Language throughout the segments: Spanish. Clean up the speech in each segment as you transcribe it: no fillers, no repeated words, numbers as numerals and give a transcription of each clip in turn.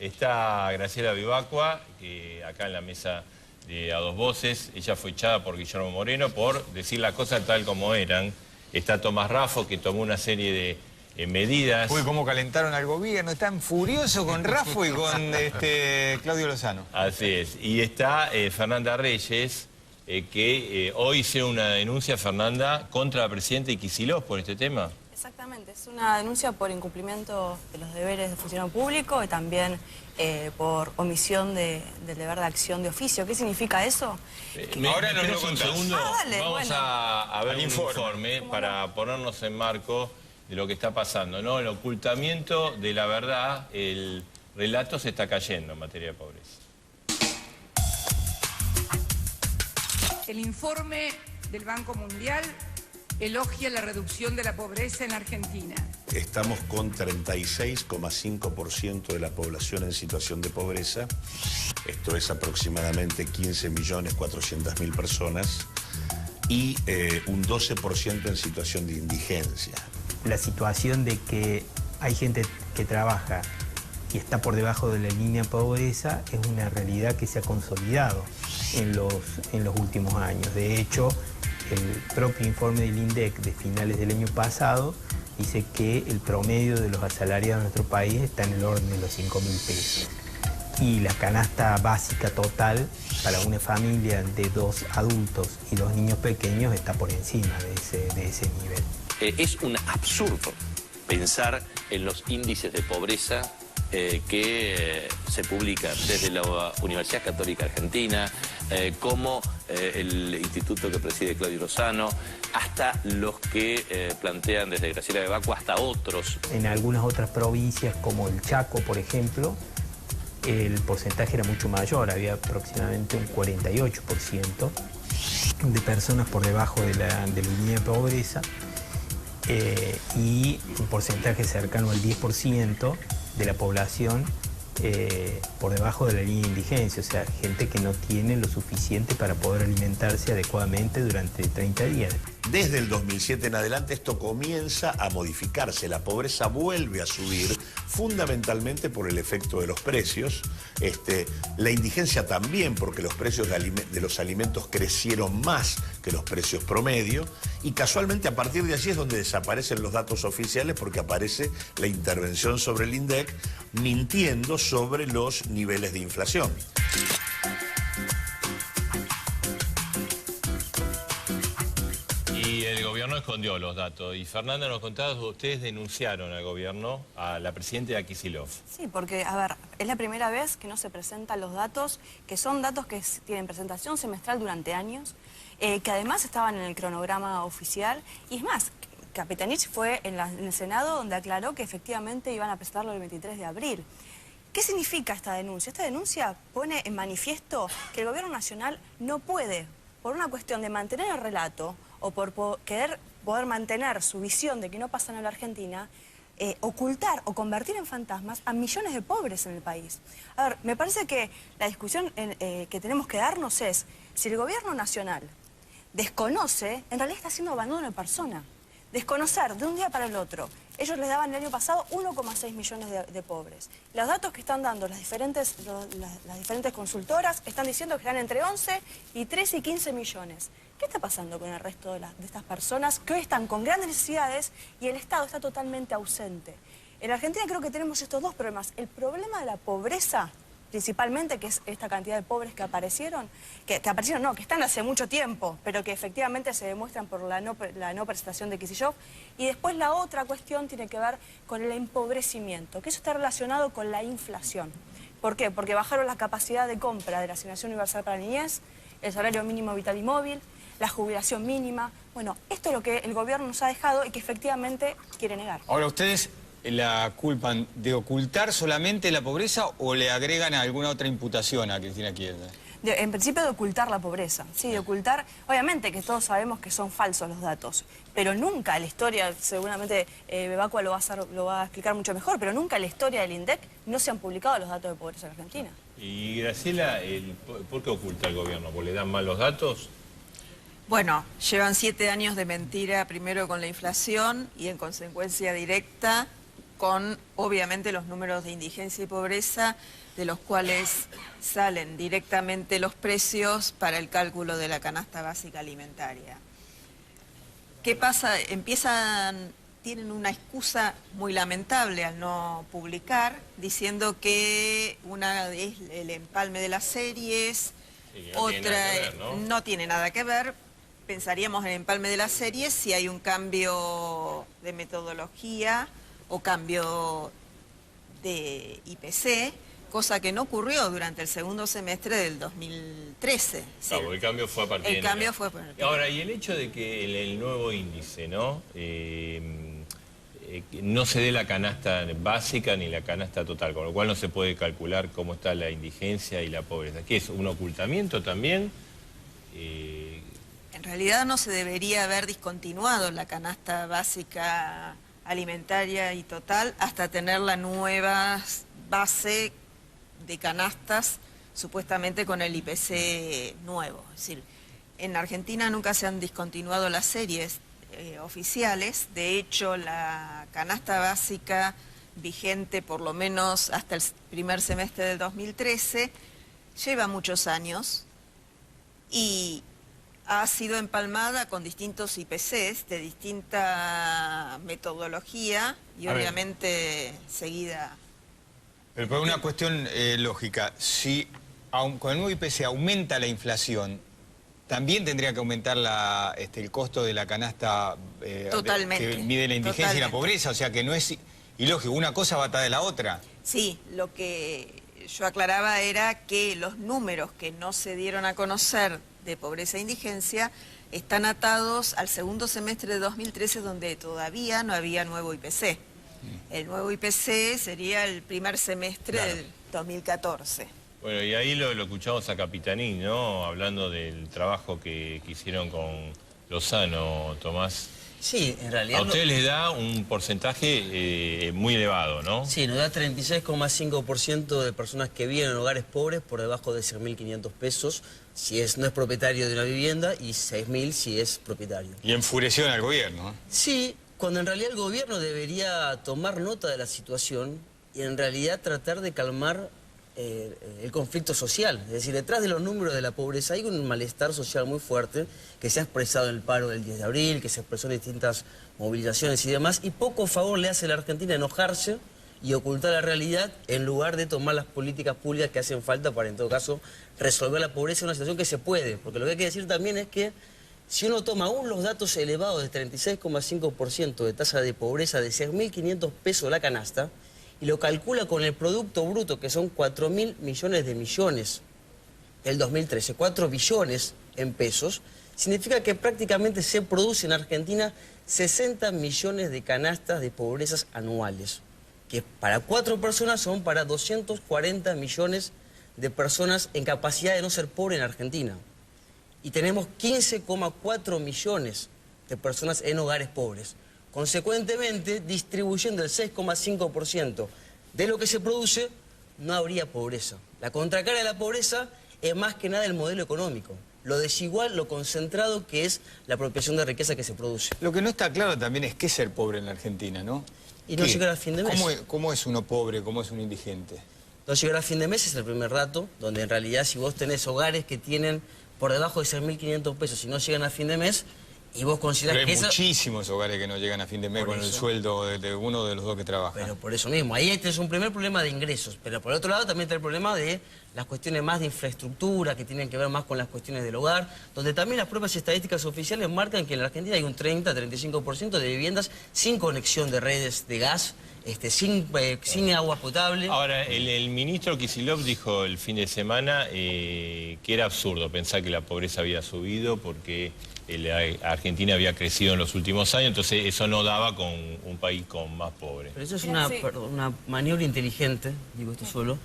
Está Graciela Vivacqua, que acá en la mesa de A Dos Voces. Ella fue echada por Guillermo Moreno por decir las cosas tal como eran. Está Tomás Raffo, que tomó una serie de medidas. Uy, cómo calentaron al gobierno. Están furiosos con Raffo y con Claudio Lozano. Así es. Y está Fernanda Reyes, que hoy hicieron una denuncia, Fernanda, contra la presidenta Kicillof por este tema. Exactamente, es una denuncia por incumplimiento de los deberes de funcionario público y también por omisión del deber de acción de oficio. ¿Qué significa eso? Ahora nos lo contás. Dale, Vamos bueno. a ver un informe para ponernos en marco de lo que está pasando, ¿no? El ocultamiento de la verdad, el relato se está cayendo en materia de pobreza. El informe del Banco Mundial elogia la reducción de la pobreza en Argentina. Estamos con 36,5% de la población en situación de pobreza. Esto es aproximadamente 15.400.000 personas y un 12% en situación de indigencia. La situación de que hay gente que trabaja y está por debajo de la línea de pobreza es una realidad que se ha consolidado en los últimos años. De hecho, el propio informe del INDEC de finales del año pasado dice que el promedio de los asalariados en nuestro país está en el orden de los 5.000 pesos. Y la canasta básica total para una familia de 2 adultos y 2 niños pequeños está por encima de ese nivel. Es un absurdo pensar en los índices de pobreza que se publican desde la Universidad Católica Argentina, como el instituto que preside Claudio Lozano, hasta los que plantean desde Graciela Vivacqua hasta otros. En algunas otras provincias, como el Chaco, por ejemplo, el porcentaje era mucho mayor, había aproximadamente un 48% de personas por debajo de la línea de pobreza y un porcentaje cercano al 10% de la población por debajo de la línea de indigencia, o sea, gente que no tiene lo suficiente para poder alimentarse adecuadamente durante 30 días. Desde el 2007 en adelante esto comienza a modificarse, la pobreza vuelve a subir, fundamentalmente por el efecto de los precios, la indigencia también porque los precios de los alimentos crecieron más que los precios promedio, y casualmente a partir de allí es donde desaparecen los datos oficiales porque aparece la intervención sobre el INDEC mintiendo sobre los niveles de inflación. Y el gobierno escondió los datos. Y Fernanda, nos contaba, ustedes denunciaron al gobierno, a la presidenta Kicillof. Sí, porque, a ver, es la primera vez que no se presentan los datos, que son datos que tienen presentación semestral durante años, que además estaban en el cronograma oficial. Y es más, Capitanich fue en el Senado donde aclaró que efectivamente iban a presentarlo el 23 de abril. ¿Qué significa esta denuncia? Esta denuncia pone en manifiesto que el gobierno nacional no puede, por una cuestión de mantener el relato o por querer poder mantener su visión de que no pasa nada en la Argentina, ocultar o convertir en fantasmas a millones de pobres en el país. A ver, me parece que la discusión que tenemos que darnos es si el gobierno nacional desconoce, en realidad está haciendo abandono de persona. Desconocer de un día para el otro. Ellos les daban el año pasado 1,6 millones de pobres. Los datos que están dando las diferentes consultoras están diciendo que están entre 11 y 13 y 15 millones. ¿Qué está pasando con el resto de estas personas que hoy están con grandes necesidades y el Estado está totalmente ausente? En Argentina creo que tenemos estos dos problemas. El problema de la pobreza, principalmente, que es esta cantidad de pobres que aparecieron, que están hace mucho tiempo, pero que efectivamente se demuestran por la no presentación de Kicillof. Y después la otra cuestión tiene que ver con el empobrecimiento, que eso está relacionado con la inflación. ¿Por qué? Porque bajaron la capacidad de compra de la Asignación Universal para la Niñez, el salario mínimo vital y móvil, la jubilación mínima. Bueno, esto es lo que el gobierno nos ha dejado y que efectivamente quiere negar. Ahora, ¿ustedes la culpan de ocultar solamente la pobreza o le agregan alguna otra imputación a Cristina Kirchner? En principio de ocultar la pobreza, sí, de ocultar, obviamente que todos sabemos que son falsos los datos, pero nunca en la historia, seguramente Vivacqua lo va a explicar mucho mejor, pero nunca en la historia del INDEC no se han publicado los datos de pobreza en Argentina. Y Graciela, ¿por qué oculta el gobierno? ¿Porque le dan mal los datos? Bueno, llevan 7 años de mentira, primero con la inflación y en consecuencia directa con obviamente los números de indigencia y pobreza, de los cuales salen directamente los precios para el cálculo de la canasta básica alimentaria. ¿Qué pasa? Tienen una excusa muy lamentable al no publicar, diciendo que una es el empalme de las series, otra no tiene nada que ver. Pensaríamos en el empalme de las series si hay un cambio de metodología o cambio de IPC, cosa que no ocurrió durante el segundo semestre del 2013. Claro, el cambio fue a partir de cambio fue por el Ahora, y el hecho de que el nuevo índice, ¿no? No se dé la canasta básica ni la canasta total, con lo cual no se puede calcular cómo está la indigencia y la pobreza. ¿Qué es? ¿Un ocultamiento también? En realidad no se debería haber discontinuado la canasta básica alimentaria y total hasta tener la nueva base de canastas, supuestamente con el IPC nuevo. Es decir, en Argentina nunca se han discontinuado las series oficiales. De hecho, la canasta básica vigente por lo menos hasta el primer semestre del 2013 lleva muchos años y ha sido empalmada con distintos IPCs de distinta metodología y obviamente seguida. Pero por una cuestión lógica, si con el nuevo IPC aumenta la inflación, también tendría que aumentar el costo de la canasta Totalmente. que mide la indigencia Totalmente. y la pobreza, o sea que no es ilógico, una cosa va atrás de la otra. Sí, lo que yo aclaraba era que los números que no se dieron a conocer de pobreza e indigencia están atados al segundo semestre de 2013, donde todavía no había nuevo IPC. El nuevo IPC sería el primer semestre del 2014. Bueno, y ahí lo escuchamos a Capitaní, ¿no? Hablando del trabajo que hicieron con Lozano, Tomás. Sí, en realidad... A ustedes les da un porcentaje muy elevado, ¿no? Sí, nos da 36,5% de personas que viven en hogares pobres por debajo de 6.500 pesos si no es propietario de una vivienda y 6.000 si es propietario. Y enfureció al gobierno. Sí, cuando en realidad el gobierno debería tomar nota de la situación y en realidad tratar de calmar el conflicto social. Es decir, detrás de los números de la pobreza hay un malestar social muy fuerte que se ha expresado en el paro del 10 de abril, que se expresó en distintas movilizaciones y demás, y poco favor le hace a la Argentina enojarse y ocultar la realidad en lugar de tomar las políticas públicas que hacen falta para, en todo caso, resolver la pobreza en una situación que se puede. Porque lo que hay que decir también es que si uno toma aún los datos elevados de 36,5% de tasa de pobreza de 6.500 pesos la canasta, y lo calcula con el Producto Bruto, que son 4.000 millones de millones el 2013, 4 billones en pesos, significa que prácticamente se produce en Argentina 60 millones de canastas de pobrezas anuales, que para 4 personas son para 240 millones de personas en capacidad de no ser pobre en Argentina. Y tenemos 15,4 millones de personas en hogares pobres. Consecuentemente, distribuyendo el 6,5% de lo que se produce, no habría pobreza. La contracara de la pobreza es más que nada el modelo económico. Lo desigual, lo concentrado que es la apropiación de riqueza que se produce. Lo que no está claro también es qué es ser pobre en la Argentina, ¿no? Y no llegar a fin de mes. ¿Cómo es uno pobre? ¿Cómo es un indigente? No llegar a fin de mes es el primer dato, donde en realidad si vos tenés hogares que tienen por debajo de 6.500 pesos y no llegan a fin de mes, y vos considerás que hay que muchísimos hogares que no llegan a fin de mes con el sueldo de uno de los dos que trabaja. Pero por eso mismo, ahí tenés un primer problema de ingresos, pero por otro lado también está el problema de las cuestiones más de infraestructura, que tienen que ver más con las cuestiones del hogar, donde también las propias estadísticas oficiales marcan que en la Argentina hay un 30-35% de viviendas sin conexión de redes de gas, sin agua potable. Ahora, el ministro Kicillof dijo el fin de semana que era absurdo pensar que la pobreza había subido porque Argentina había crecido en los últimos años, entonces eso no daba con un país con más pobres. Pero eso es una maniobra inteligente, digo esto solo,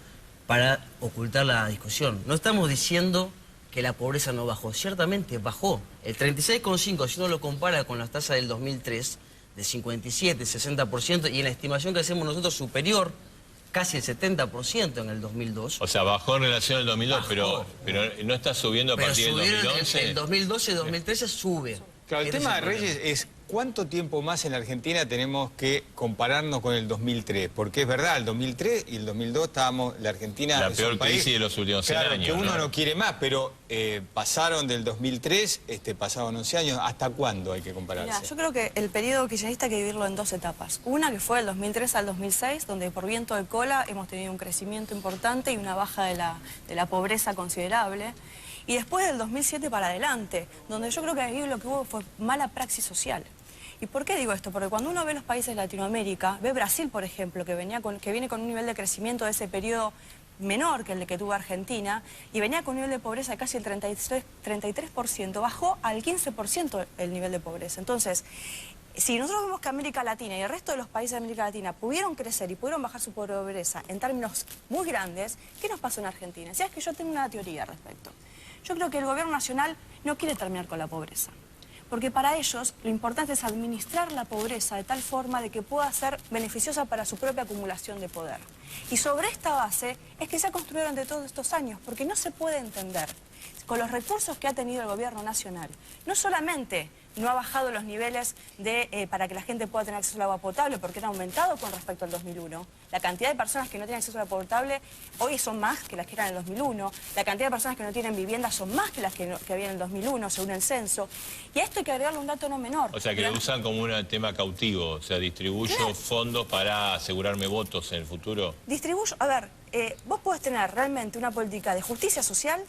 para ocultar la discusión. No estamos diciendo que la pobreza no bajó, ciertamente bajó. El 36,5%, si uno lo compara con las tasas del 2003, de 57, 60%, y en la estimación que hacemos nosotros superior, casi el 70% en el 2002. O sea, bajó en relación al 2002, bajó. pero no está subiendo a partir del 2011. El 2012 y 2013 sube. Claro, el tema de Reyes es ¿cuánto tiempo más en la Argentina tenemos que compararnos con el 2003? Porque es verdad, el 2003 y el 2002 estábamos, la Argentina... La peor crisis de los últimos 100 años. Que uno no quiere más, pero pasaron del 2003, pasaron 11 años. ¿Hasta cuándo hay que compararse? Mirá, yo creo que el periodo kirchnerista hay que dividirlo en dos etapas. Una que fue del 2003 al 2006, donde por viento de cola hemos tenido un crecimiento importante y una baja de la pobreza considerable. Y después del 2007 para adelante, donde yo creo que ahí lo que hubo fue mala praxis social. ¿Y por qué digo esto? Porque cuando uno ve los países de Latinoamérica, ve Brasil, por ejemplo, que viene con un nivel de crecimiento de ese periodo menor que el que tuvo Argentina, y venía con un nivel de pobreza de casi el 33%, bajó al 15% el nivel de pobreza. Entonces, si nosotros vemos que América Latina y el resto de los países de América Latina pudieron crecer y pudieron bajar su pobreza en términos muy grandes, ¿qué nos pasó en Argentina? Si es que yo tengo una teoría al respecto. Yo creo que el gobierno nacional no quiere terminar con la pobreza, porque para ellos lo importante es administrar la pobreza de tal forma de que pueda ser beneficiosa para su propia acumulación de poder. Y sobre esta base es que se ha construido durante todos estos años, porque no se puede entender, con los recursos que ha tenido el gobierno nacional, no solamente no ha bajado los niveles para que la gente pueda tener acceso al agua potable, porque han aumentado con respecto al 2001. La cantidad de personas que no tienen acceso al agua potable hoy son más que las que eran en el 2001. La cantidad de personas que no tienen vivienda son más que las que había en el 2001, según el censo. Y a esto hay que agregarle un dato no menor. O sea, que lo usan como un tema cautivo. O sea, distribuyo fondos para asegurarme votos en el futuro. A ver, vos podés tener realmente una política de justicia social,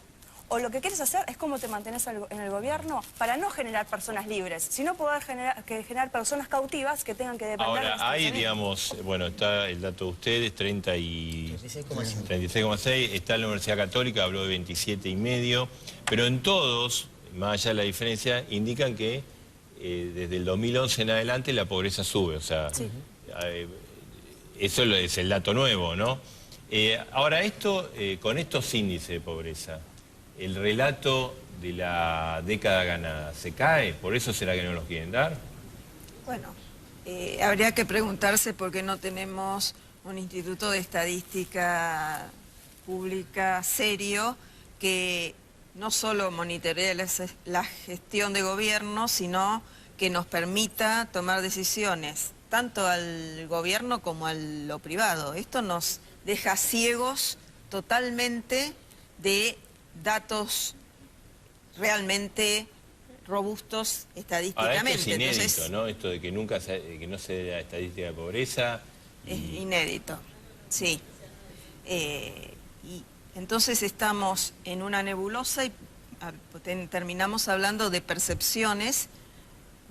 o lo que quieres hacer es cómo te mantenés en el gobierno para no generar personas libres, sino poder generar personas cautivas que tengan que depender de Ahora, hay, digamos, bueno, está el dato de ustedes, 36,6, está la Universidad Católica, habló de 27,5, pero en todos, más allá de la diferencia, indican que desde el 2011 en adelante la pobreza sube, o sea, sí. Eso es el dato nuevo, ¿no? Ahora, con estos índices de pobreza, ¿el relato de la década ganada se cae? ¿Por eso será que no los quieren dar? Bueno, habría que preguntarse por qué no tenemos un instituto de estadística pública serio que no solo monitoree la gestión de gobierno, sino que nos permita tomar decisiones, tanto al gobierno como a lo privado. Esto nos deja ciegos totalmente de datos realmente robustos estadísticamente. Ahora, esto es inédito, entonces, ¿no? Esto de que nunca que no se dé la estadística de pobreza. Es inédito, sí. Y entonces estamos en una nebulosa y terminamos hablando de percepciones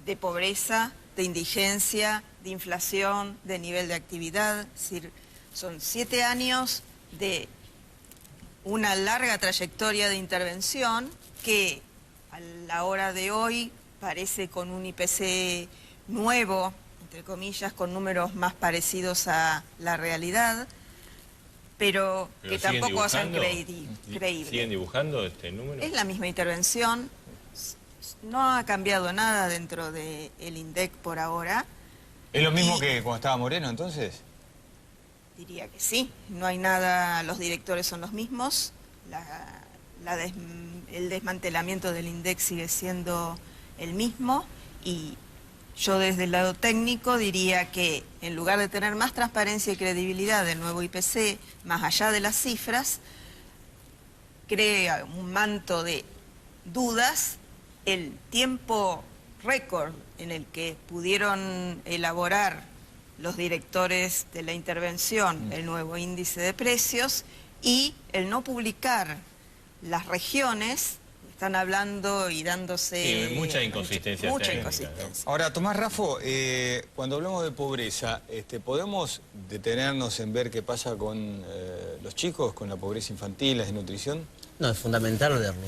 de pobreza, de indigencia, de inflación, de nivel de actividad. Es decir, son 7 años de una larga trayectoria de intervención que a la hora de hoy parece con un IPC nuevo, entre comillas, con números más parecidos a la realidad, pero que tampoco hacen creíble. ¿Siguen dibujando este número? Es la misma intervención, no ha cambiado nada dentro del INDEC por ahora. ¿Es lo mismo que cuando estaba Moreno, entonces? Diría que sí, no hay nada, los directores son los mismos, el desmantelamiento del INDEC sigue siendo el mismo, y yo desde el lado técnico diría que en lugar de tener más transparencia y credibilidad del nuevo IPC, más allá de las cifras, crea un manto de dudas. El tiempo récord en el que pudieron elaborar los directores de la intervención el nuevo índice de precios y el no publicar las regiones, están hablando y dándose... Sí, mucha inconsistencia. Mucha inconsistencia. Ahora, Tomás Raffo, cuando hablamos de pobreza, ¿podemos detenernos en ver qué pasa con los chicos, con la pobreza infantil, la desnutrición? No, es fundamental verlo.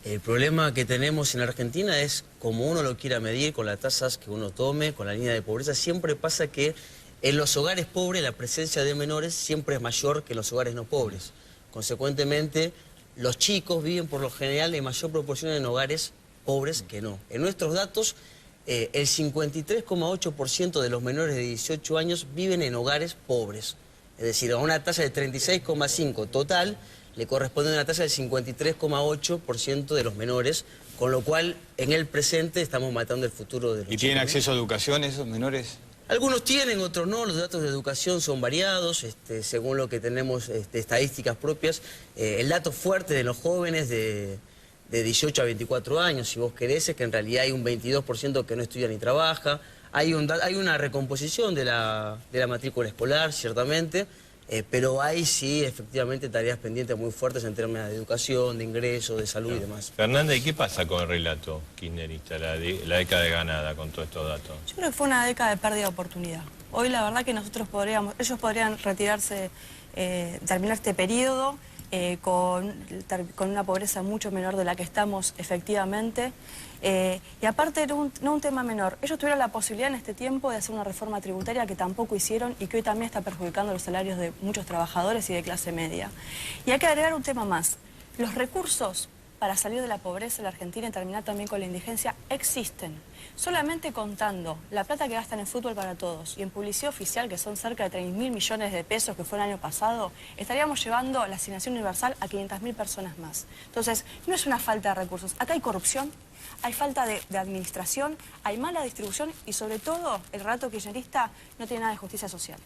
El problema que tenemos en Argentina es, como uno lo quiera medir, con las tasas que uno tome, con la línea de pobreza, siempre pasa que en los hogares pobres la presencia de menores siempre es mayor que en los hogares no pobres. Consecuentemente, los chicos viven por lo general en mayor proporción en hogares pobres que no. En nuestros datos, el 53,8% de los menores de 18 años viven en hogares pobres. Es decir, a una tasa de 36,5 total, le corresponde una tasa del 53,8% de los menores, con lo cual en el presente estamos matando el futuro de los ¿Y tienen chicos. acceso a educación esos menores? Algunos tienen, otros no. Los datos de educación son variados, según lo que tenemos estadísticas propias. El dato fuerte de los jóvenes de 18 a 24 años, si vos querés, es que en realidad hay un 22% que no estudia ni trabaja. Hay una recomposición de la matrícula escolar, ciertamente, pero hay sí, efectivamente, tareas pendientes muy fuertes en términos de educación, de ingresos, de salud y demás. Fernanda, ¿y qué pasa con el relato kirchnerista, la década de ganada con todos estos datos? Yo creo que fue una década de pérdida de oportunidad. Hoy la verdad que ellos podrían retirarse, terminar este periodo con una pobreza mucho menor de la que estamos efectivamente. Y aparte, no un tema menor, ellos tuvieron la posibilidad en este tiempo de hacer una reforma tributaria que tampoco hicieron y que hoy también está perjudicando los salarios de muchos trabajadores y de clase media. Y hay que agregar un tema más. Los recursos para salir de la pobreza en la Argentina y terminar también con la indigencia existen. Solamente contando la plata que gastan en fútbol para todos y en publicidad oficial, que son cerca de 3.000 millones de pesos que fue el año pasado, estaríamos llevando la asignación universal a 500.000 personas más. Entonces, no es una falta de recursos. Acá hay corrupción, hay falta de administración, hay mala distribución y sobre todo el relato kirchnerista no tiene nada de justicia social.